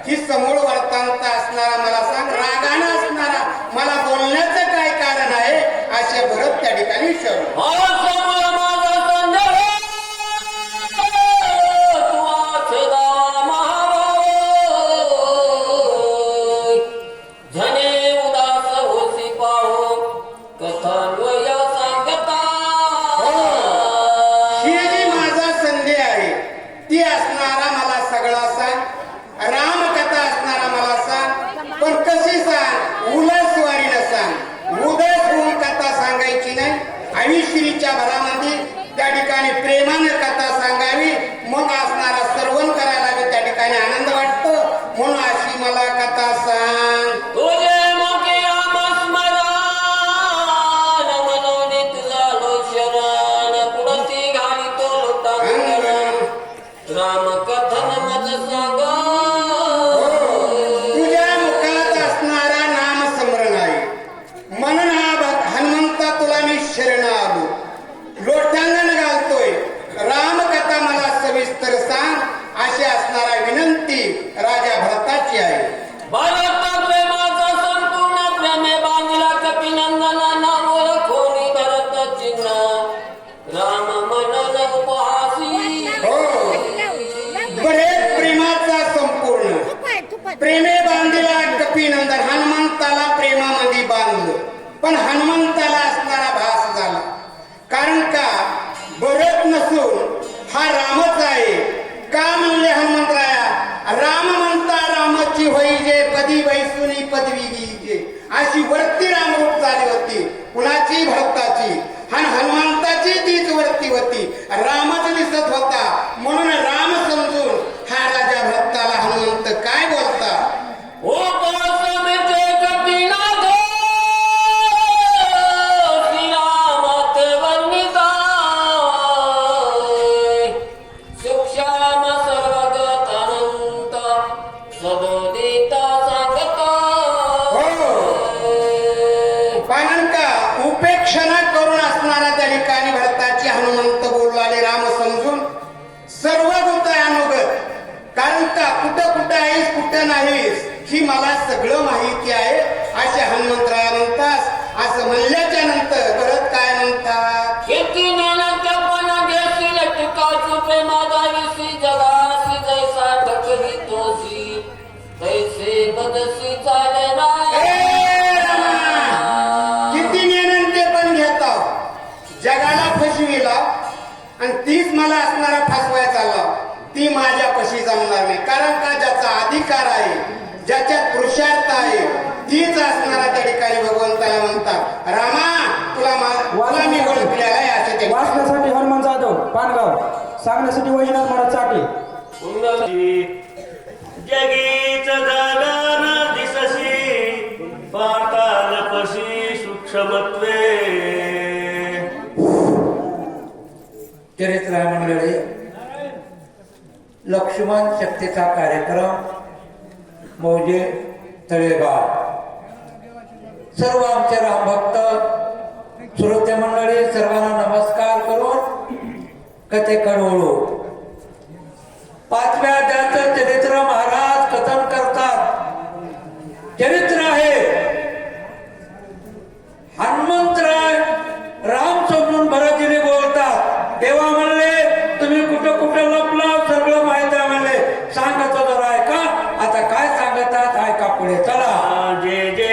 ही समूळ वर्तांत असणारा मला सांग, रागानं असणारा मला बोलण्याचं काय कारण आहे असे भरत त्या ठिकाणी विचारले. आयुष्यरीच्या भरामध्ये त्या ठिकाणी प्रेमानं कथा सांगावी, मग असणारा श्रवण करायला बी त्या ठिकाणी आनंद वाटतो. म्हणून अशी मला कथा सांग. तुझ्या मुखात असणारा नाम स्मरण आहे म्हणून हनुमंता तुला मी शरण आलो. लोटांगण घालतोय, रामकथा मला सविस्तर सांग अशी असणारा विनंती राजा भरताची आहे. प्रेमाचा संपूर्ण प्रेमे बांधला कपिनंदना नावर खोली भरत चिन्ह राम मनन उपहासी. हो, बरेच प्रेमाचा संपूर्ण प्रेमे बांधला कपिनंदन. हनुमंताला प्रेमामध्ये बांधलं, पण हनुमंताला असणारा भास झाला. कारण का भरत नसून हा रामच आहे. का म्हणले हनुमंतराया, राम म्हणता रामाची होई जे पदी वैसुनी पदवी घे, अशी वरती रामरूप झाली होती. कुणाची? भरताची. आणि हनुमंताची तीच वरती होती. रामच दिसत होता. म्हणून राम समजून हा राजा भरताला हनुमंत काय बोलता, ओ उपेक्षणा करून असणारा त्या ठिकाणी भरताची हनुमंत बोललाले राम समजून सर्व गुत अनुगत. कारण का कुठं कुठं आहेस कुठं नाहीस ही मला सगळं माहिती आहे असे हनुमंतराया म्हणतात. असं म्हणल्याच्या नंतर भरत काय म्हणतात, जगासी जैसा ढकली तोसी तैसे बदसी चाले ना. जगाला फसविला आणि तीच मला असणारा फसवाय चालला, ती माझ्या पशी जमणार नाही. कारण का ज्याचा अधिकार आहे, ज्याच्यात पुरुषार्थ आहे, तीच असणारा त्या ठिकाणी भगवंताला म्हणतात. रामा तुला मी ओळखलेला आहे असे ते वाचण्यासाठी हनुमान जाधव पानगाव, सांगण्यासाठी वैजनाथ महाराज चाटे. जगीच जगान दिसशी पाताल पशी सूक्ष्मत्वे. चरित्र मंडळी, लक्ष्मण शक्तीचा कार्यक्रम मौजे तळेगाव. सर्व आमचे रामभक्त श्रोते मंडळी सर्वांना नमस्कार करून कथेकडे वळू. 5व्या अध्यायाचं चरित्र महाराज कथन करतात. चरित्र आहे हनुमंतराय राम समजून भरतजीने बोलतात. तेव्हा म्हणले तुम्ही कुठं कुठं लपला, सगळं माहिती आहे म्हणले. सांगत जरा ऐका. आता काय सांगतात ऐका पुढे चला. जे जे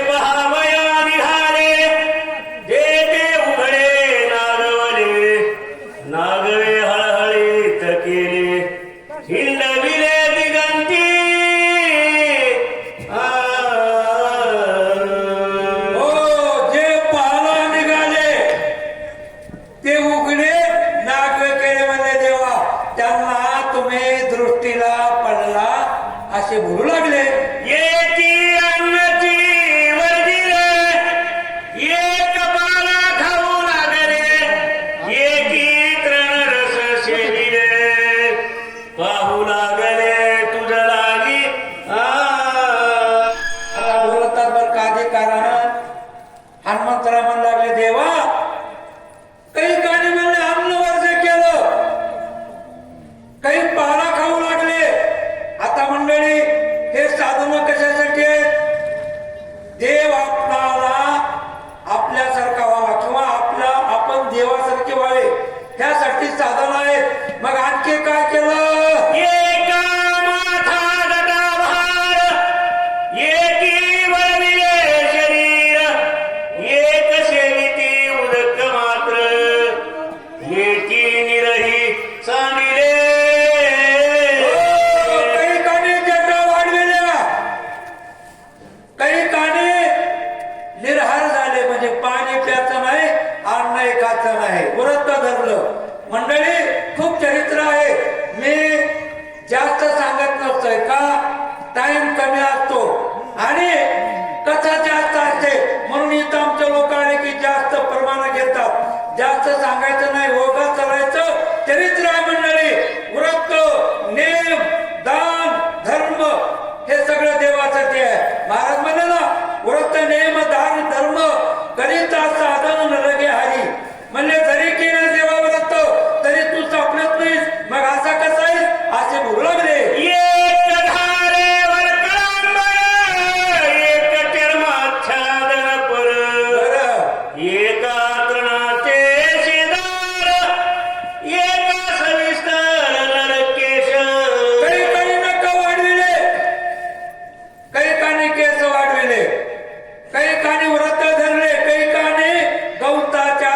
बहावया निहारे, जे जे उघडे नागवले, नागवे हळहळीत केले, हिंडविले दिगंती. हो, जे पाहायला निघाले ते उघडे नागवे केले म्हणले देवा. त्यांना तुम्ही दृष्टीला पडला असे बोलू लागले. एकी अन्नाची वर्जिले, एक पाला खाऊ लागले, एकी तृणरस सेविले, पाहू लागले तुझ लागी. बोलतात बर का अधिकारानं. हनुमंतराय म्हणू लागले देवा, काही गाणी म्हणले अन्न वर्ज केलं, काही पाला खाऊ लागले. आता मंडळी साधन आहेत. मग आणखी काय केलं? एका माथा गटाभार, एकी वळविले शरीर, एक सेविती उदक मात्र, एकी निरही सांडिले. काही काने जटा वाढविल्या, काही काने निर्हार झाले, म्हणजे पाणी प्यायचं नाही, अन्न एकाचं नाही, व्रत धरलं. मंडळी खूप चरित्र आहे, मी जास्त सांगत नसतोय का टाइम कमी असतो आणि कथा जास्त असते, म्हणून इथं आमच्या लोक आले की जास्त प्रमाणात घेतात. जास्त सांगायचं नाही, होगा चालायचं. चरित्र आहे मंडळी. व्रत, नेम, दान, धर्म हे सगळं देवासाठी आहे. महाराज म्हणे ना, व्रत, नेम, दान, धर्म करिता साधन लगे हरी. म्हणजे जरी केलं देवा व्रत तरी तू सापडत नाहीस, मग असा कसा आहेस असे बोलू लागले. एक धारेवर कळंबर, एक चर्माच्छादन पर, बरं, एका तृणाचे शेदार, एका सविस्तर नरकेश. काही काही नख वाढविले, काही काने केस वाढविले, काही काने व्रत धरले, काही काने गवताच्या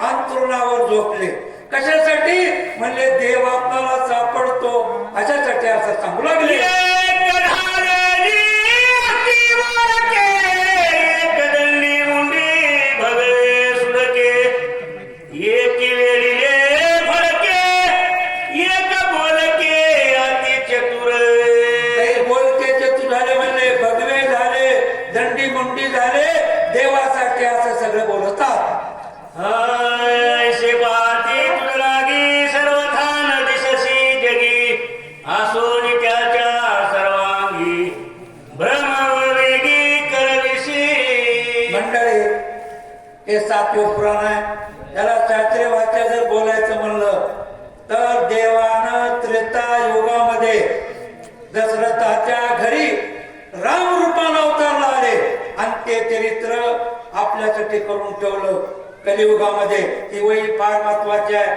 अंतरुणावर झोपले. कशासाठी? म्हणले देव आपल्याला सापडतो, अशासाठी असं सांगू लागले. एक धारेली अति वाळके, एक दंडी मुंडी भगवे सुडके, एक वेळीले फडके, एक बोलके अति चतुर. काही बोलके चतुर झाले, म्हणले भगवे झाले, दंडी मुंडी झाले, देवासाठी असं सगळं बोलतात. ऐसे पाहती तुझ लागी सर्वथान दिससी जगी, आसोनी त्याच्या सर्वांगी ब्रह्मवेगी करविसी. मंडळी हे 7वें पुराण आहे. याला शास्त्रीय वाच्या जर बोलायचं म्हणलं तर देवानं त्रेता युगामध्ये दशरथाच्या घरी राम रूपानं अवतारला आले आणि ते चरित्र आपल्यासाठी करून ठेवलं. कलियुगामध्ये ही वही फार महत्वाची आहे.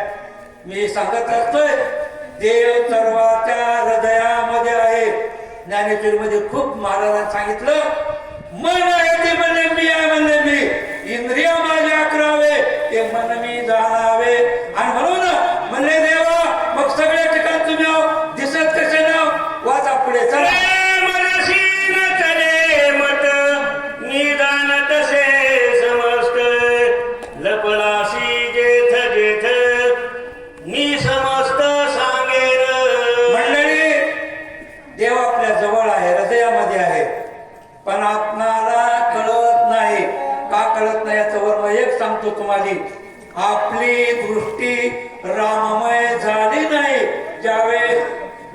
मी सांगत असतोय, देव सर्वाच्या हृदयामध्ये आहे. ज्ञानेश्वरीमध्ये खूप महाराजांनी सांगितलं, मन आहे ते म्हणले मी आहे, म्हणले मी इंद्रिय माझे अकरावे ते मन मी जाणावे. आणि म्हणून म्हणले देवा मग सगळ्या ठिकाणी तुम्ही आहो, दिसत कसे नाव वाचा पुढे चला. मनसी न चले मत, निदान तसे समस्त, लपलासी जेथ जेथ मी समस्त सांगेन. मंडळी देव आपल्या जवळ आहे, हृदयामध्ये आहे, पण आपणाला कळत नाही. का कळत नाही याचं वर्म एक सांगतो तुम्हाला. आपली दृष्टी राममय झाली नाही. ज्यावेळेस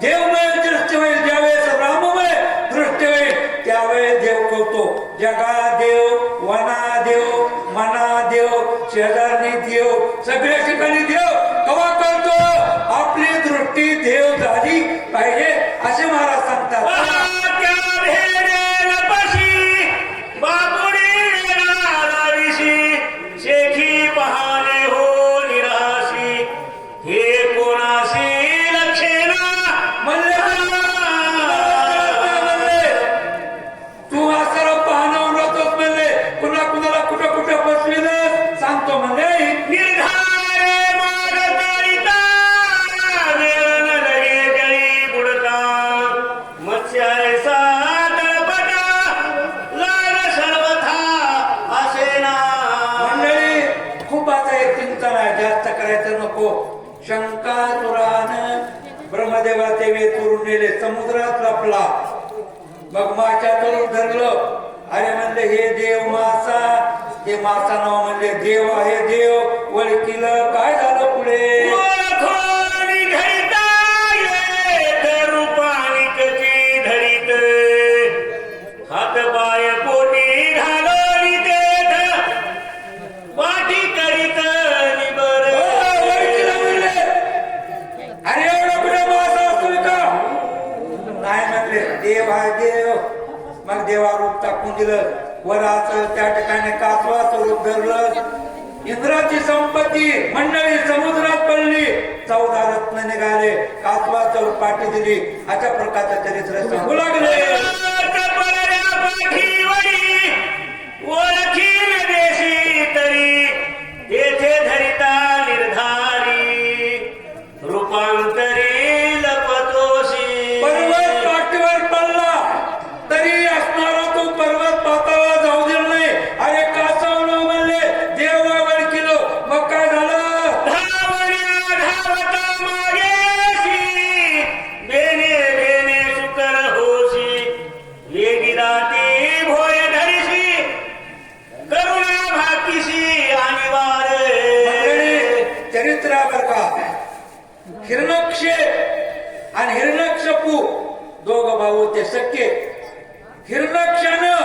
देवमय दृष्टी होईल, ज्यावेळेस राममय दृष्टी होईल, त्यावेळेस देव कळतो. जगा देव, वना देव, मना देव, शेजारणी देव, सगळ्या ठिकाणी देव. कवा कळतो? आपली दृष्टी देव झाली पाहिजे असे महाराज सांगतात. त्या भेडेल पशी, बापुडी नाराविशी, शेखी पहाणे हो निराशी, हे कोणाशी लक्षेना. म्हणले तू असं पाहणं होतोच, म्हणले कुणाला कुठं कुठं बसविलं सांगतो. म्हणले निर्धारे माग करिता, वेळ न लगे जळी बुडता, मत्स्यायसा तळपटा, लाल सर्वथा असेना. मंडळी खूप आता एक चिंतन आहे, जास्त करायचं नको. शंकासुरानं ब्रह्मदेवाचे वेचून नेले, समुद्रात लपला. मग माशा करून धरलं. अरे म्हणले हे देव मासा, हे मासा नाव म्हणले देव आहे. देव ओळखीलं काय झालं पुढे? ओळखोनी घरिता येत, रूपानिकची धरित, हात पाय पोटी घालोनी तेथ, पाठी करीत निबर. ओळखीलं म्हणले. अरे एवढा कुठे मासा असतोय का? नाही म्हणले देव आहे देव. मग देवा रूप टाकून दिलं. वराचं त्या ठिकाणी कासवाचं रूप धरलं. इंद्राची संपत्ती मंडळी समुद्रात पडली, 14 रत्न निघाले, कासवाचं पाठी दिली, अशा प्रकारचं चरित्र सांगू लागले. ओळखीन देशी तरी तेथे धरिता निर्धारी, रूपांतरी लपतोशी. पर्वत पाठीवर पडला तरी असणारा तो पर्वत पाताला जाऊ दिला नाही. अरे कासवनं म्हणले देवावर किलो, मग काय झालं? धावण्या धावता मागेशी, बेने बेने सुकर होशी, वेगी राती भोय धरिशी, करुणा भाकीशी आणि वारे. चरित्रावर का हिरण्यक्ष आणि हिरण्यकशिपू दोघ भाऊ ते सख्खे. हिरण्यक्षानं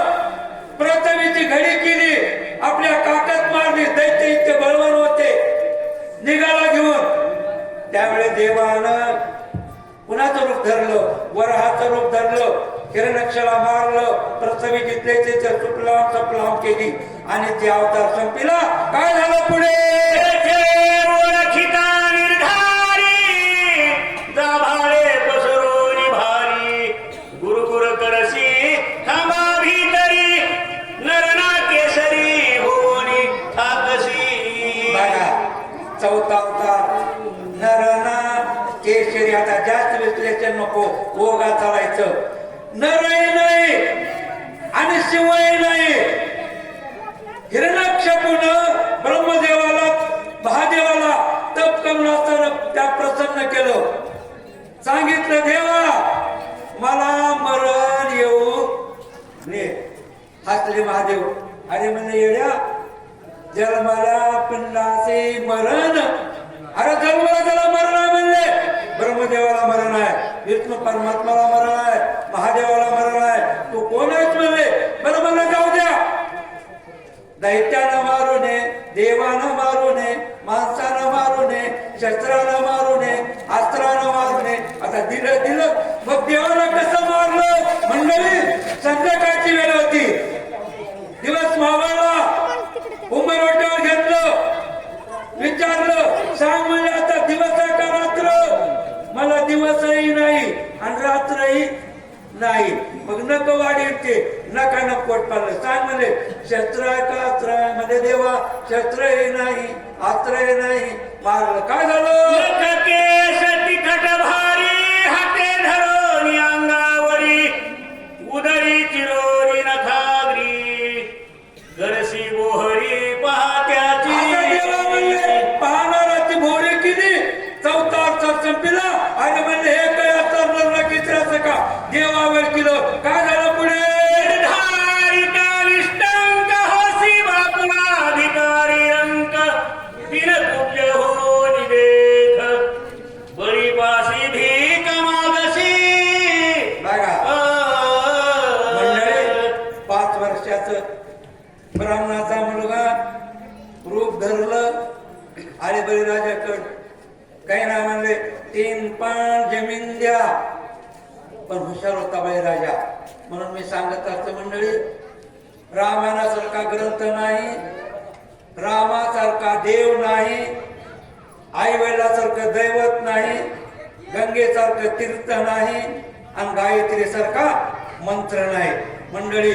प्रथमेची घडी केली, आपल्या काकात मारली, दैत्य इतके बलवान होते, निघाला घेऊन. त्यावेळी देवानं कुणाचं रूप धरलं? वराहाचं रूप धरलं, हिरण्यक्षाला मारलं, प्रथमेची दैत्याच्या सुपलाम सपलाम केली आणि ते अवतार संपला. काय झालं पुढे? ओळखिता निर्धारी, जाभाळे पसरोनी भारी, गुरुकुर करसी थांबा भीतरी, नरना केसरी होनी ठाकसी. बघा, चौथा अवतार नरना केशरी. आता जास्त विश्लेषण नको, ओघा चालायचं. नरही नाही आणि शिवही नाही. हिरण्यकशिपून ब्रह्मदेवाला महादेवाला तप करून असताना त्या प्रसन्न केलं. सांगितलं देवा मला मरण येऊ नये. हसले महादेव. अरे म्हणले येड्या, जन्माला पिंडाचे मरण. अरे जन्माला त्याला मरण आहे म्हणले. ब्रह्मदेवाला मरण आहे, विष्णू परमात्माला मरण आहे, महादेवाला मरण आहे, तू कोण आहेस म्हणले. बरं म्हणलं जाऊ द्या. दैत्यानं मारू नये, देवानं मारू नये, माणसानं मारू नये, शस्त्रानं मारू नये, अस्त्रानं मारू नये. आता दिलं. मग देवानं कसं मारलं? मंडळी संध्याकाळची वेळ होती, दिवस मावळला, उंबरवट्यावर घेतलं, विचारलं सांग म्हणजे आता दिवस आहे का रात्र? मला दिवसही नाही आणि रात्रही नाही. मग नक वाढ येते, नका पोट पाडलं. सांग म्हणजे शस्त्र आहे का अस्त्र आहे? म्हणजे देवा शस्त्रही नाही, अस्त्रही नाही. मारलं. काय झालं? केश तिखट भारी, हाते धरोनी अंगावरी, उदरी चिरोरी नखाग्री, गरसी बोहरी पहात्याची. आता देवा म्हणले पाहणाराची भोवरी केली. चौथा अवतार संपला आणि म्हणले हे काय असणार नक्कीच का? देवावर केलं. काय झालं पुढे? धारिता निष्ठंक होसी बापुनाधिकारी अंक, बिनकुब्ज हो निवेद, बळीपासी भीक मागसी. बघा मंडळी, 5 वर्षाचं ब्राह्मणाचा मुलगा रूप धरलं आणि बळीराजाकडं. काही ना म्हणले 3 पान जमीन द्या. पण हुशार होता बळीराजा. म्हणून मी सांगत असतो मंडळी, रामायणासारखा ग्रंथ नाही, रामासारखा देव नाही, आई वडिलासारखं दैवत नाही, गंगेसारखं तीर्थ नाही आणि गायत्री सारखा मंत्र नाही. मंडळी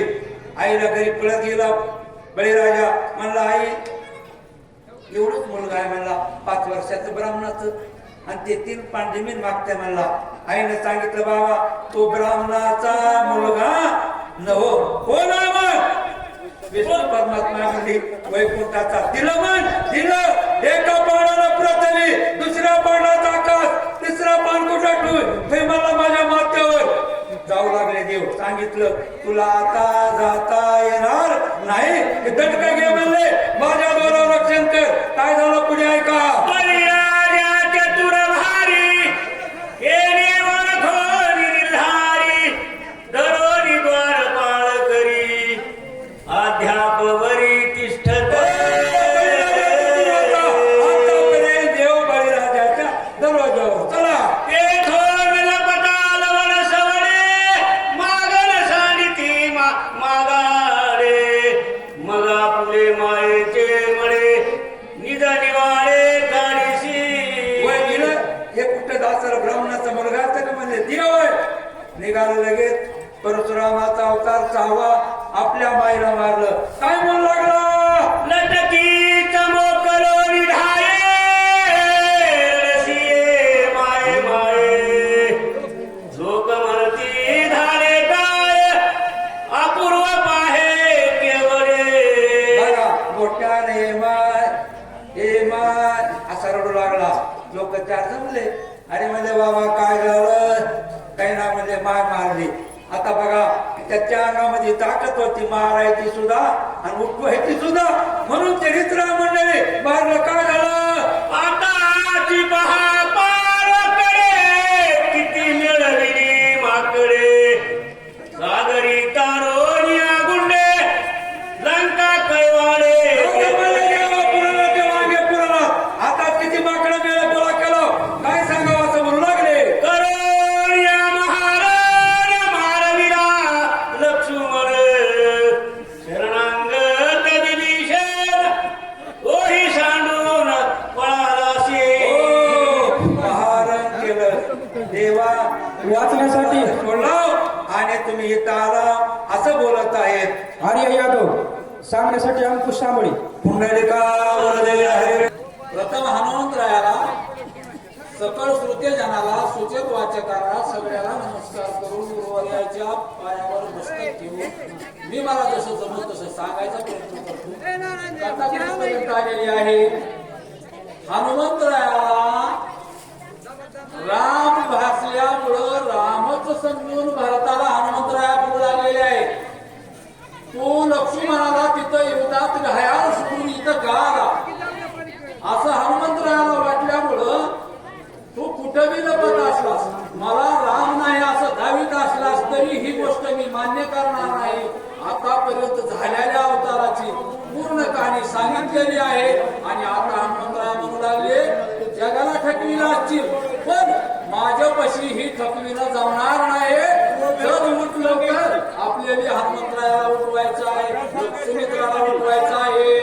आईला घरी पळत गेला बळीराजा. म्हणला आई एवढंच मुलगा आहे म्हणला, 5 वर्षाचं ब्राह्मणाचं, आणि ते 3 पान जमीन मागते म्हणला. आईने सांगितलं बाबा तो ब्राह्मणाचा मुलगा न हो ना. मग विष्णू परमात्मा म्हणली वैकुंठाचा. दिलं मन दिलं. एका पानाला पृथ्वी, दुसऱ्या पानात आकाश, तिसरा पान कुठं ठेवून हे मला माझ्या माथ्यावर जाऊ लागले. देव सांगितलं तुला आता जाता येणार नाही. दटका घे म्हणले, माझ्या दोरावर रक्षण कर. काय झालं पुढे ऐका. बळीराजा चतुर भारी, येणे वळखोनी निर्धारी, धरोनी द्वारपाळ करी, अध्यापवरी तिष्ठत. आतापर्यंत देव बळीराजाच्या दरवाजावर. चला तेथोन लपताल वन सवळे, मागण सांडिती मागारे, मगा फुले मायेचे मळे, होय निघालं लगेच परशुरामाचा अवतार 6वा आपल्या माईला मारलं. काय म्हणू लागला? लटकी चमकलो निढाळे रसिये माये माये लोक म्हणती धाडे काय अपूर्व पाहे केवळे. बघा मोठ्याने माय हे माय असा रडू लागला. लोक चार जमले. अरे म्हणजे बाबा काय झालं? काही ना म्हणजे माय मारली. आता बघा त्याच्या अंगामध्ये ताकद होती मारायची सुद्धा आणि उठवायची सुद्धा. म्हणून चरित्र मंडळी मारलं. काय झालं? आता ती पहा पारकडे किती मिळविली माकडे सागरी तारोनिया गुंडे लंका कैवाडे. आता किती माकडं मिळेल बोला केलं. काय सांगावं असं म्हणू लागले. करोनिया महाराज मारविला लक्ष्मण शरणांगत विभीषण ओही सांडून पळालासी. महारण केलं देवा वाचण्यासाठी सोडलं आणि तुम्ही इथं आला असं बोलत आहेत. आर्य यादव, सांगण्यासाठी अंकुश साबळे. पुंडलिका वरदे हरे. प्रथम हनुमंतरायाला सकळ श्रोतेजनाला सूचक वाचकांना सगळ्याला नमस्कार करून गुरुवर्याच्या पायावर मस्तक ठेवून मी मला जसं जमत तसं सांगायचा प्रयत्न करतो. कथा कितीपर्यंत आलेली आहे. हनुमंतरायाला राम भासल्यामुळं रामच समजून भरताला हनुमंतराया बोलू लागलेले आहे. तो लक्ष्मणाला तिथं युद्धात घायाळ सोडून इथं का आला असं हनुमंतरायाला वाटल्यामुळं तू कुठंही लपत असलास, मला राम नाही असं दावीत असलास तरी ही गोष्ट मी मान्य करणार नाही. आतापर्यंत झालेल्या अवताराची पूर्ण कहाणी सांगितलेली आहे. आणि आता हनुमंतराया म्हणू लागले जगाला ठकविला असतील पण माझ्यापाशी ही ठकविला जमणार नाही. जर उठलं तर आपल्याला हनुमंतरायाला उठवायचं आहे, सुमित्राला उठवायचं आहे.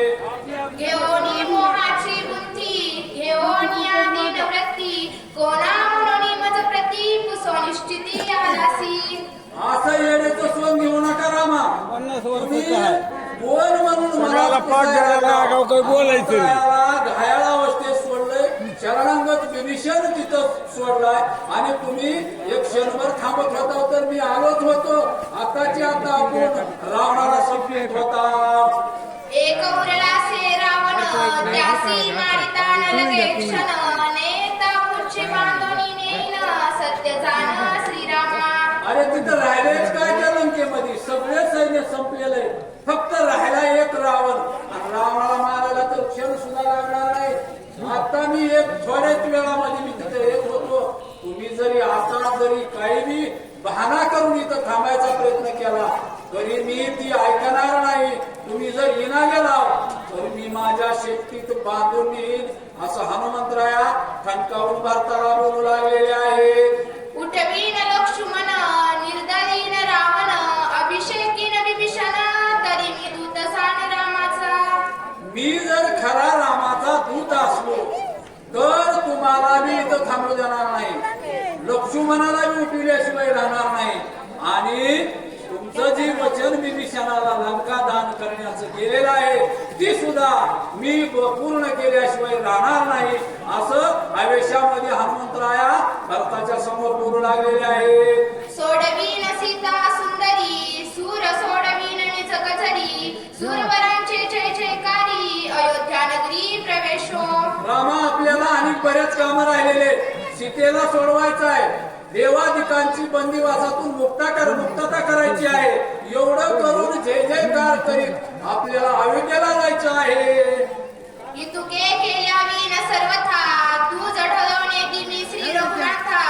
घेऊनी मोहाची बुद्धी घेऊनी आदी नवृत्ती कोणा म्हणून मज प्रतीप स्वनिष्ठिती आलासी. असं येण्याचं सोन घेऊ नका रामा. तुम्ही कोण म्हणून मला बोलायचं घायाळ अवस्थेत सोडलंय. शरणांगत विभीषण तिथं सोडलाय आणि तुम्ही एक क्षणभर थांबत होता तर मी आलोच होतो. आताची आता आपण रावणाला संपवित होता. एक उरला से रावण त्यासी मारिता नलगे क्षण नेता पुढचे बांधोनी नेन सत्य जाण श्रीरामा. अरे तिथं राहिलेच काय त्या लंकेमध्ये सगळे सैन्य संपलेले. फक्त राहिला एक रावण आणि रावणाला मारायला तर क्षण सुद्धा लागणार नाही. आता मी एक थोड्याच वेळामध्ये मी तिथे येत होतो. तुम्ही जरी आता जरी काही बी बहाणा करून इथं थांबायचा प्रयत्न केला तरी मी ती ऐकणार नाही. तुम्ही जर येणा गेला तर मी माझ्या शेपटीत बांधून येईन असं हनुमंतराया ठणकावून भारताला बोलू लागलेले आहे. उठवीन लक्ष्मण निर्दलीन रावण अभिषेकीन विभीषण तरी मी दूत सान रामाचा. मी जर खरा रामाचा दूत असलो तर तुम्हाला मी इथं थांबू देणार नाही. लक्ष्मणाला मी उठविल्याशिवाय राहणार नाही. आणि तुमचं जे वचन विभीषणाला लंका दान करण्याचं केलेलं आहे ती सुद्धा मी पूर्ण केल्याशिवाय राहणार नाही असं आवेशामध्ये हनुमंतराया भरताच्या समोर बोलू लागलेले आहे. सोडवीन सीता सुंदरी सूर सोडवीन निज कचरी सूरवरांचे जय जयकारी अयोध्या नगरी प्रवेशो. रामा आपल्याला आणि बरेच कामं राहिलेले. सीतेला सोडवायचं आहे. देवादिकांची बंदिवासातून मुक्तता करायची आहे. एवढं करून जय जयकार करीत आपल्याला अयोध्येला जायचं आहे. इतुके केल्यावीन सर्वथा तू जठलवणे दिमी श्री रघुनाथा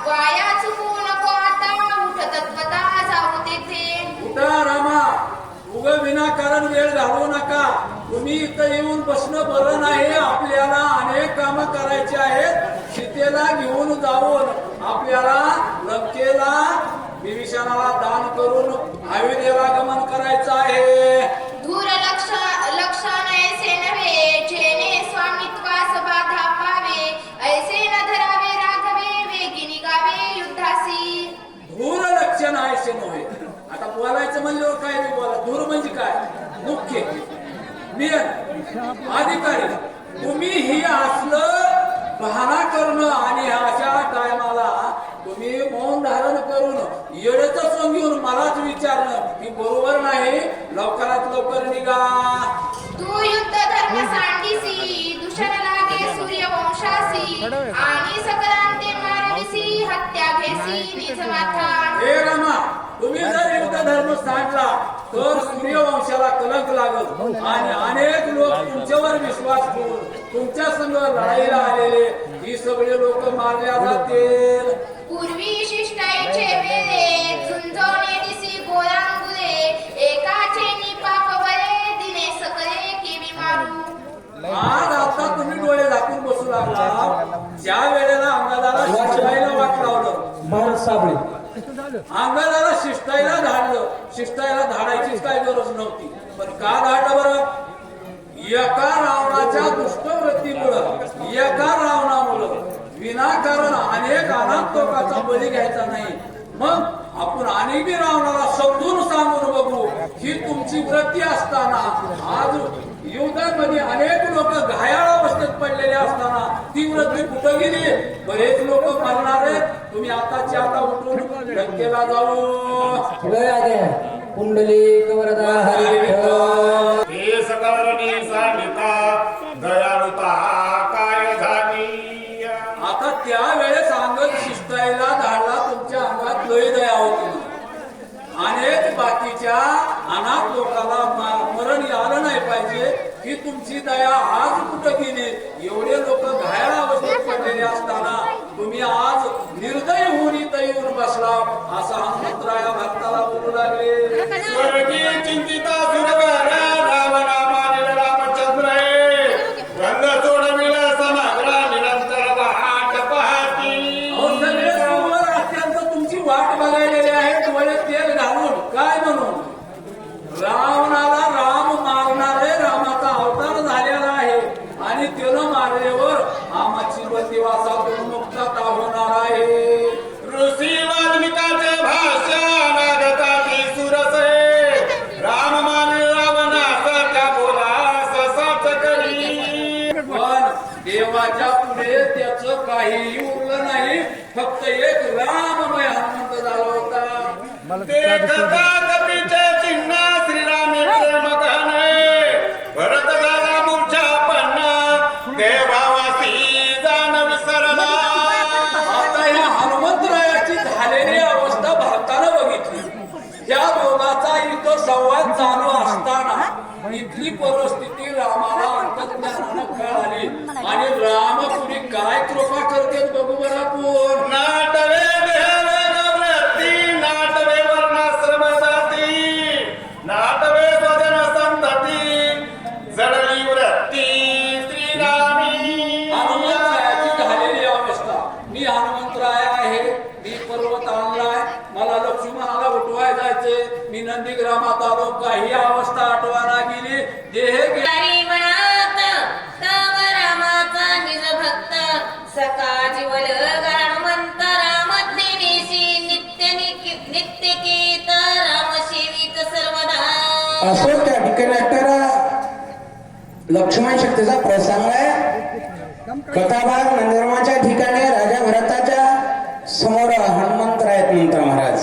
वाया चुकू नको आता उठ तत्वता जाऊ तेथे. उठा रामा उग विनाकारण वेळ घालवू नका. तुम्ही इथं येऊन बसणं बरं नाही. आपल्याला अनेक कामं करायची आहेत. सीतेला घेऊन जाऊन आपल्याला लंकेला विभीषणाला दान करून अयोध्येला गमन करायचं आहे. धूर लक्षण ऐसे नव्हे जेणे स्वामित्वास बाधा पावे ऐसे न धरावे राघवे वेगी निघावे युद्धासी. मी अधिकारी तुम्ही ही असलं बहाणा करणं आणि अशा टायमाला तुम्ही मौन धारण करून येडच घेऊन मलाच विचारणं ही बरोबर नाही. लवकरात लवकर निघा. तू युद्ध धर्म सांडिसी दूषण लागे सूर्यवंशासी आणि सकलांते मारविसी हत्या घेसी निज माथा. हे रामा तुम्ही जर युद्ध धर्म सांडला तर सूर्यवंशाला कलंक लागल आणि अनेक लोक तुमच्यावर विश्वास ठेवून तुमच्या संग लढाईला आलेले ही सगळे लोक मारल्या जातील. पूर्वी शिष्टाईचे वेळे झुंजवणे दिसी गोळांगुले एकाचे निपाप बरे दिने सकले केवी मारू. आज आता तुम्ही डोळे झाकून बसू लागला. ज्या वेळेला अंगाला शिष्टाईला वाट लावलं महाराज साबळे अंगाला शिष्टाईला धाडलं. शिष्टाईला धाडायचीच काय गरज नव्हती. पण का धाडलं बरं? एका रावणाच्या दुष्टवृत्तीमुळं एका रावणामुळं विनाकारण अनेक अनाथ लोकांचा बळी घ्यायचा नाही. मग आपण अनेक रावणाला समजून सांगून बघू ही तुमची वृत्ती असताना आज युद्धामध्ये अनेक लोक घायाळ अवस्थेत पडलेले असताना ती वृत्ती कुठं गेली? बरेच लोक मरणार आहेत. तुम्ही आताच्या आता उठून लंकेला जाऊ. कुंडली कवरदा हरी विठ्ठल. हे सकळनी सांगिता दयाळुता काय झाली. आता त्यावेळेस अंगद शिष्टाईला धाडला. तुमच्या अंगात लय दया होती. अनेक बाकीच्या अनाथ लोकांना मरण आलं नाही पाहिजे ही तुमची दया आज कुठं गेली? एवढे लोक घायाळ अवस्थेत पडलेले असताना तुम्ही आज निर्दयी होऊन इथं येऊन बसला असा हनुमंतराया भक्ताला बोलू लागले. स्वर्गीय चिंतिता सुरवारा रावणा मानिल रामचंद्र रंग सोडविला समग्र निरंतर वाट पाहती. सगळे समोर अत्यंत तुमची वाट बघायलेली आहे. डोळे तेल घालून काय म्हणून रावणाला राम मारणारे रामाचा अवतार झालेला आहे आणि त्यानं मारल्यावर आमाची बंदिवासातून मुक्तता होणार आहे. ऋषी वाल्मिकाचे भाषण नागताची सुरसे राम मानिल रावणास त्या बोलास साच करी. पण देवाच्या पुढे त्याचं काहीही उरलं नाही. फक्त एक राममय हनुमंत झाला होता. देखता कपीचे चिन्ह श्रीरामे प्रेम कहणे भरत झाला मूर्छा पन्ना देवावासी जाण विसरला. आता या हनुमंतरायाची झालेली अवस्था भारतानं बघितली. या दोघाचा इथं संवाद चालू असताना इथली परिस्थिती रामाला अंतर्ज्ञानानं कळाली आणि राम पुढे काय कृपा करते बघू बरं आपण. नाटवे देहवेगवृत्ती नाटवे वर्णाश्रम जाती नाटवे स्वजन संतती जडली वृत्ती श्रीरामी. हनुमंतरायाची झालेली अवस्था. मी हनुमंतराय आहे. मी पर्वत आणलाय. मला लक्ष्मणाला उठवाय जायचे. मी नंदीग्रामात आलो. काही अवस्था आठवाना गेली. देह हरी मनात तव रामाचा निज भक्त सका जीवल हनुमंत राम ज्ञानेशी नित्य कीत राम सेवित सर्वदा. असो त्या ठिकाणी असणारा लक्ष्मण शक्तीचा प्रसंग आहे. कथाभाग नंदरामाच्या ठिकाणी राजा भरताच्या समोर हनुमंतराय मंत्र महाराज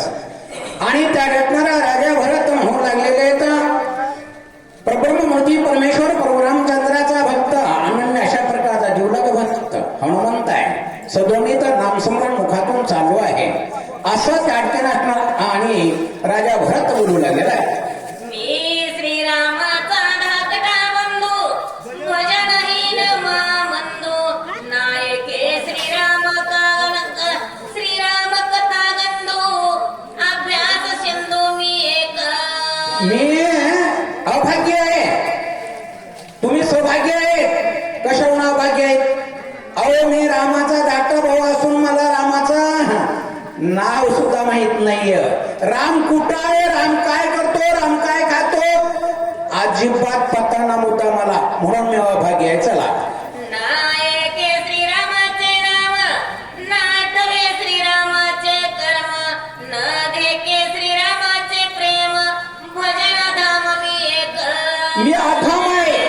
आणि त्या घटनाला राजा भरत म्हणू लागलेले आहेत. प्रब्रह्ममूर्ती परमेश्वर परशुरामचंद्राचा भक्त अनन्य अशा प्रकारचा जीवलग भक्त हनुमंत आहे. सदोन्नीत नामस्मरण मुखातून चालू आहे असं त्या ठिकाणी असणार आणि राजा भरत बोलू लागलेला आहे. मी श्रीरामाचा धाकटा बंधू भजनहीन बंधू नायके श्रीराम कथा गंधू अभ्यास सिंधू मी एक. मी अभाग्य आहे. तुम्ही सौभाग्य आहे. कशावरून अभाग्य आहे? अहो मी रामाचा धाकटा भाऊ असून मला रामाचं नाव सुद्धा माहित नाहीये. राम कुठं आहे? राम काय करतो? राम काय खातो? अजिबात पत्ता नव्हता मला. म्हणून मी अभाग्य आहे. चला नायके श्रीरामाचे नाम नाटवे श्रीरामाचे कर्म न देके श्रीरामाचे प्रेम भजन धाम मी एक. मी अथाम आहे.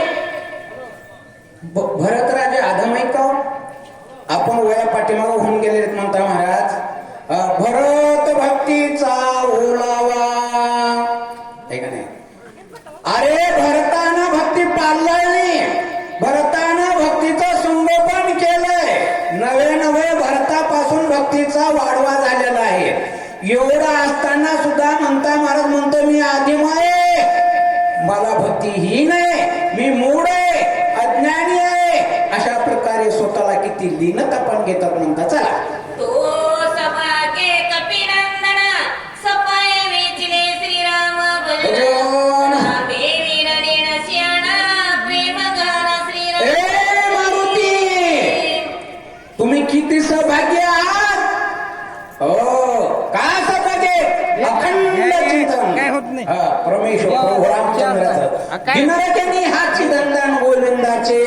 भक्तीचा वाढवा झालेला आहे. एवढा असताना सुद्धा म्हणता महाराज म्हणतो मी आदिम आहे, मला भक्ती ही नाही, मी मूढ आहे, अज्ञानी आहे. अशा प्रकारे स्वतःला किती लीनतापण घेतात म्हणता. चला तो सभागे कपिनंदन सपाय वेचले श्रीराम भजन आम्ही वीरनेन श्याणा प्रेम गाना श्रीराम. ए मारुती, तुम्ही किती सौभाग्य आहात. हो का सौभाग्य, अखंड चिंतन परमेश्वर प्रभू रामचंद्राचं दिनरजनी हा चिदंदन गोविंदाचे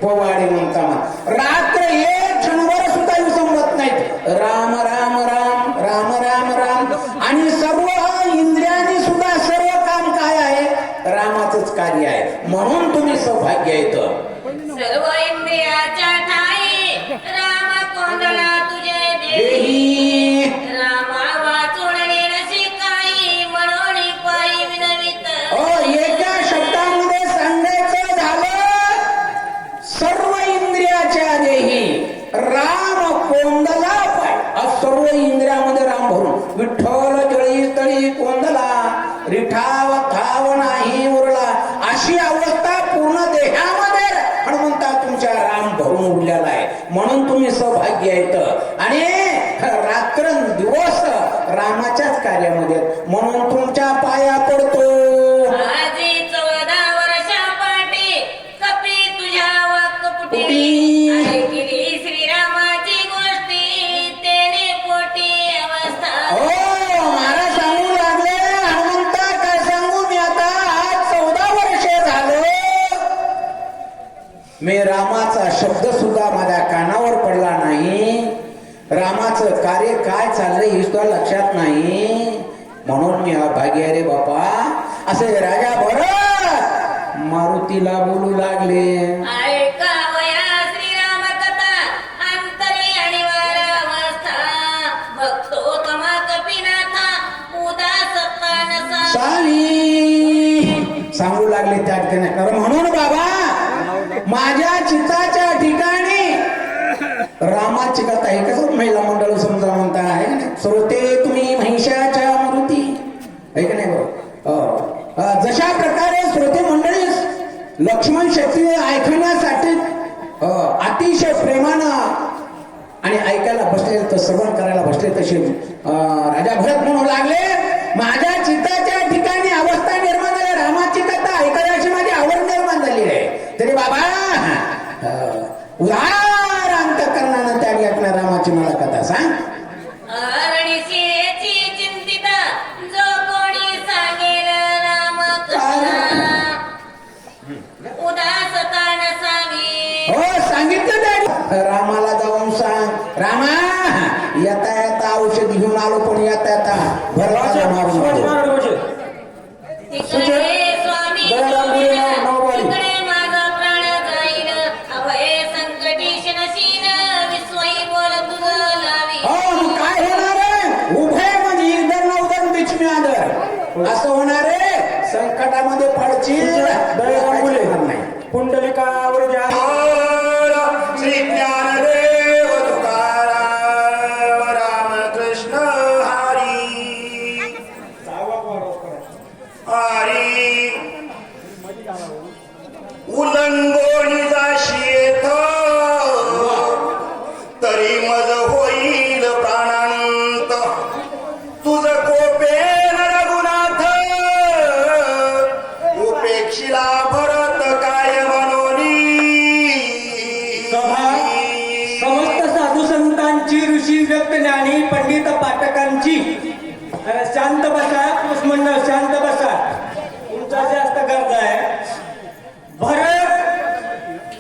पोवाडे म्हणता. रात्र एक क्षणभर सुद्धा विसंबत नाहीत. राम राम राम राम राम राम. आणि सर्व इंद्रियांनी सुद्धा सर्व काम काय आहे, रामाचंच कार्य आहे. म्हणून तुम्ही सौभाग्य येतं. सर्व इंद्रियाच्या ठाई राम कोंदला तुझे देही. देही रामा वाचून नेणशी काही म्हणून पायी विनवित. एका शब्दामध्ये सांगायचं झालं, सर्व इंद्रियाच्या देही राम कोंदला पाय. सर्व इंद्रियामध्ये राम भरून विठ्ठल जळी तळी कोंदला, रिठाव थाव नाही उरला. अशी अवस्था पूर्ण देहामध्ये हनुमंता तुमच्या राम भरून उरलेला आहे. म्हणून तुम्ही सौभाग्य येत आणि रात्र दिवस रामाच्याच कार्यामध्ये, म्हणून तुमच्या पाया पडतो. आजी 14 वर्षापाठी कपी तुझ्या वाक्पुटी पुटी. ऐकली श्रीरामाची गोष्टी तेने पोटी अवस्था. महाराज सांगू लागले, हनुमंता काय सांगू मी आता, आज 14 वर्षे झालो मी रामाचा शब्द सुद्धा माझ्या कानावर पडला नाही. रामाचं कार्य काय चाललंय हे सुद्धा लक्षात नाही. म्हणून मी अभागी रे बापा. असे राजा भरत मारुतीला बोलू लागले. ऐकावया श्रीराम कथा अंतरी आणि वारावस्था. भक्तो तमा कपिनाथा उदास नसा. स्वामी सांगू लागले त्या ठिकाणी. म्हणून बाबा माझ्या चिताच्या ठिकाणी रामाची कथा आहे. कसं महिला मंडळ समजा म्हणता आहे का नाही. श्रोते तुम्ही महिषाच्या मारुती आहे का नाही बरोबर. जशा प्रकारे श्रोते मंडळी लक्ष्मण शक्ती ऐकण्यासाठी अतिशय प्रेमानं आणि ऐकायला बसले, तर श्रवण करायला बसले, तसे राजा भरत म्हणू लागले, माझ्या चित्ताच्या ठिकाणी अवस्था निर्माण झाली, रामाची कथा ऐकायची माझी आवड निर्माण झाली आहे. तरी बाबा उदार अंतःकरणानं त्याने आपल्या रामाची मला कथा सांग. अरणिशीची चिंतिता जो कोणी सांगेल राम कथा उदासता नसावी. हो सांगितलं त्याने. रामाला जाऊन सांग, रामा येता येता औषध घेऊन आलो, पण येता येता भरला मारून आलो. तिकडे स्वामी तिकडे माझा प्राण जाईल. अभय संकटीश नशीन विश्वई बोल तुझं लावी. मग काय होणार आहे, उभे म्हणजे इधर ना उधर बीच में आदर असं होणार आहे. संकटामध्ये पडची नाही. पुंडलिकावर ज्या श्री ज्ञानदेव तुकाराम रामकृष्ण हरी हरी. उलंगोणी जाशी येथ तरी मज होईल प्राणांत. तुझ कोपे रघुनाथ उपेक्षिला भरत काय मनोनी. समस्त साधू संतांची, ऋषी व्यक्त ज्ञानी पंडित पाठकांची शांत बसा. मंडळ शांत बसा. तुमचा जास्त गरज आहे. भरत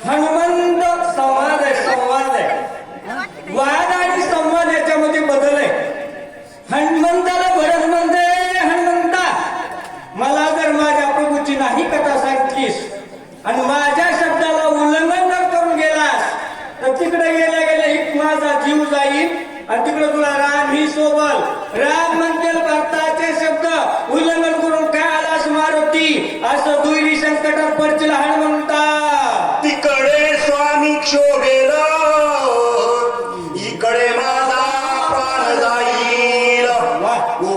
हनुमंत संवाद आहे, संवाद आहे. वाद आणि संवाद याच्यामध्ये बदल आहे. हनुमंताला भरत म्हणते, हनुमंता मला जर माझ्या प्रभूची नाही कथा सांगितलीस आणि माझ्या शब्दाला उल्लंघन जर करून गेलास तर तिकडे गेल्या गेल्या माझा जीव जाईल आणि तिकडे तुला राम ही सोबल. राम म्हणतील भक्ताचे शब्द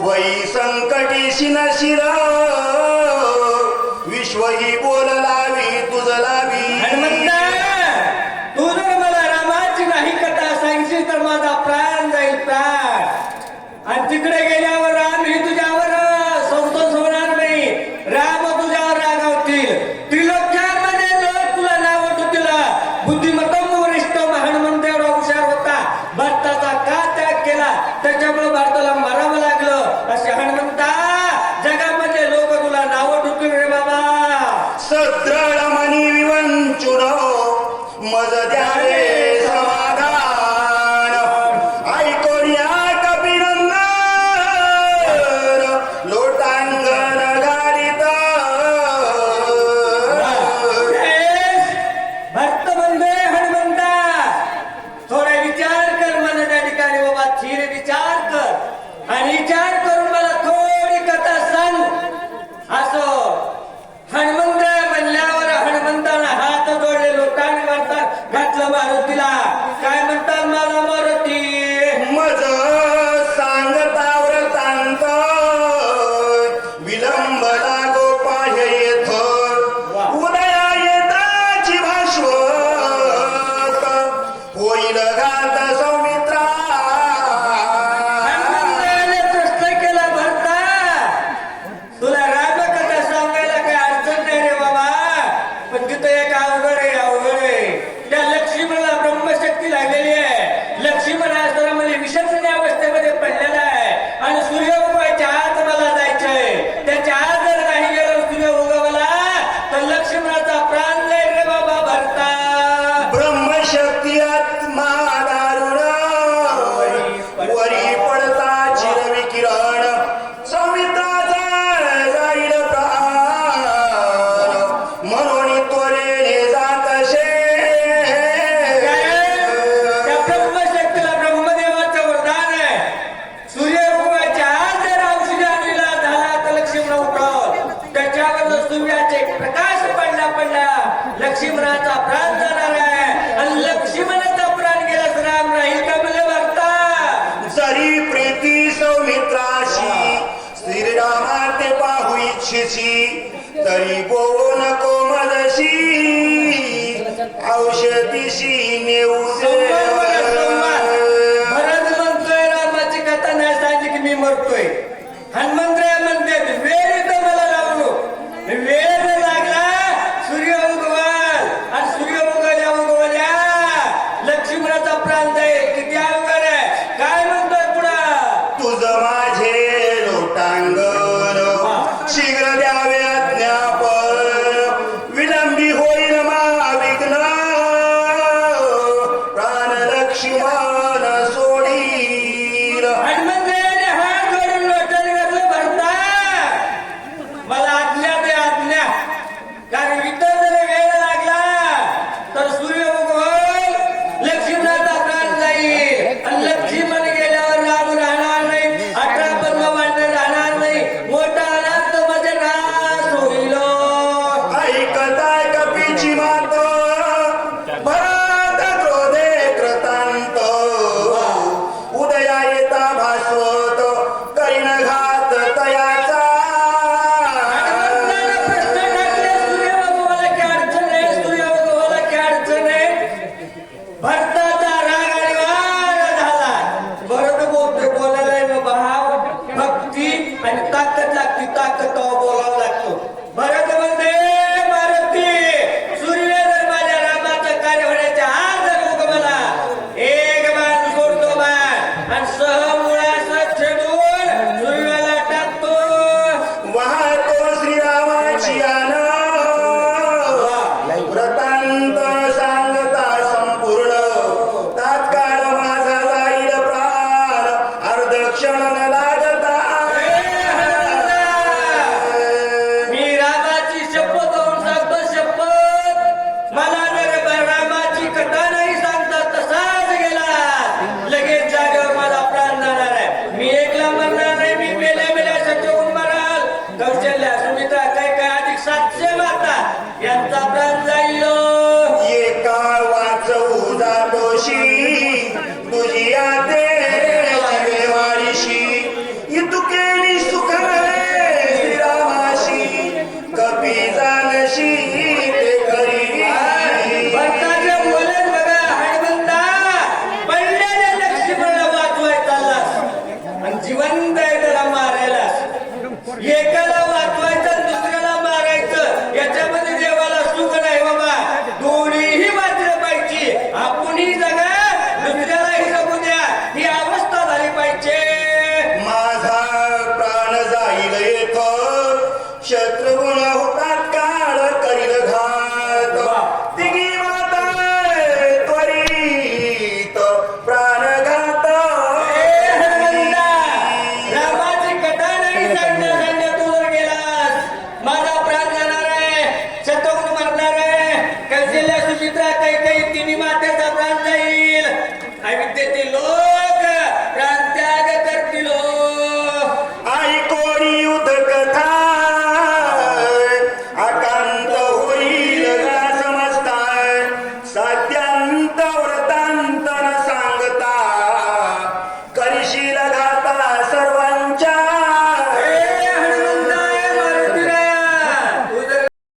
वै संकटी शिर विश्व ही बोल लावी तुझ लावी हनुमंता तू जर मला रामाची नाही कथा सांगशील तर माझा प्राण जाईल प्राण आणि तिकडे गेल्यावर राम ही तुझ्यावर संतोष होणार नाही राम तुझ्यावर रागावतील त्रिलोक्यांमध्ये लोक तुला नाव ठेवतील बुद्धिमत्तम वरिष्ठ हनुमंत एवढा हुशार होता भारताचा का त्याग केला त्याच्यामुळे भारताला मारावं लागलं असे हनुमंता जगामध्ये लोक तुला नाव ठेवतील रे बाबा सद्रळ मनी विवंचुन मज द्यावे समाधान ऐकून या कपिनंदन लोटांगण गाडीत भक्त बंधे हनुमंता थोडा विचार कर मला त्या ठिकाणी बाबा धीर विचार कर आणि विचार करून मला थोडी कथा सांग असो हनुमंत म्हणल्यावर हनुमंताला हात जोडले लोटांनी मारतात घातलं मारुतीला काय म्हणतात मला मारुती मज सांगतावर तांत विलंब लागो पाह्य येथ उदया येताची भाषवत होईल घात सौमित्रा हनुमंताने प्रश्न केला भरता तुला रामकथा सांगायला काही अडचण नाही रे बाबा पण तिथं एक अवघड आहे त्या लक्ष्मणाला ब्रह्मशक्ती लागलेली आहे लक्ष्मण असताना म्हणजे विषमनी अवस्थेमध्ये पडलेला आहे आणि सूर्य उगवायच्या आत मला जायचंय त्याच्या आत जर नाही गेलो सूर्य उगवला तर लक्ष्मणाचा प्राण जाईल रे बाबा भरता ब्रह्मशक्ती आत्मा दारुण वरी पडता चिरविकिरण सौमित्राचा जाईल प्राण म्हणून त्वरेने जातशे त्या ब्रह्मशक्तीला ब्रह्मदेवाचं वरदान आहे सूर्य उगवायच्या आत जर औषधी आणलेला झाला तर लक्ष्मण उठव त्याच्यावर सूर्याचे प्रकाश पडला लक्ष्मणाचा प्राण जाणार आहे आणि लक्ष्मणाचा प्राण गेला तर राम राहील का मला वाटता जरी प्रीती सौमित्राशी श्रीरामा ते पाहू इच्छिची तरी गो नको मजशी औषधीशी नेऊ भरत म्हणतोय रामाची कथा नाही सांगली की मी मरतोय हनुमंतराय म्हणते वेळ येतो मला लावलो वेळ जर लागला सूर्य उगवाल आणि सूर्य उगवल्या लक्ष्मणाचा प्राण जाईल किती अवघड आहे काय म्हणतोय पुढं तुझ माझे लोटांगण शीघ्र द्यावे अज्ञापन विलंबी होईल महाविघ्न प्राण लक्ष्मण सोडील हनुमंतरायाने हात जोडून लोटाने घातलं भरता मला आज्ञा दे आज्ञा कारण इथं जर वेळ लागला तर सूर्य उगवल लक्ष्मणाचा प्राण जाईल आणि लक्ष्मण गेल्यावर राम राहणार नाही 18 पद्म मांडणं राहणार नाही मोठा अनंत मध्ये नाश होईल ऐकताय कपीची मात भरत क्रोधे कृतांत उदया येता भास्वत करीन घात तयाचा हनुमंताला प्रश्न टाकले सूर्य उगवायला काय अडचण आहे सूर्य उगवायला काय अडचण आहे भरताचा राग आणि वाद झाला भरत बोलतोय बोलायला भाव भक्ती आणि ताकद लागते ताकद तो बोलावं लागतो भरत म्हणते मारुती सूर्य जर माझ्या रामाचं कार्य होण्याच्या आज जर उगवला एक बाण सोडतो बाण आणि सहमुळास छेदून सूर्याला टाकतो वाहतो श्रीरामाची आन व्रतांत सांगता संपूर्ण तात्काळ माझा जाईल प्राण अर्धक्षण न लागता मी रामाच्या जिवंत आहे त्याला मारायला. एकाला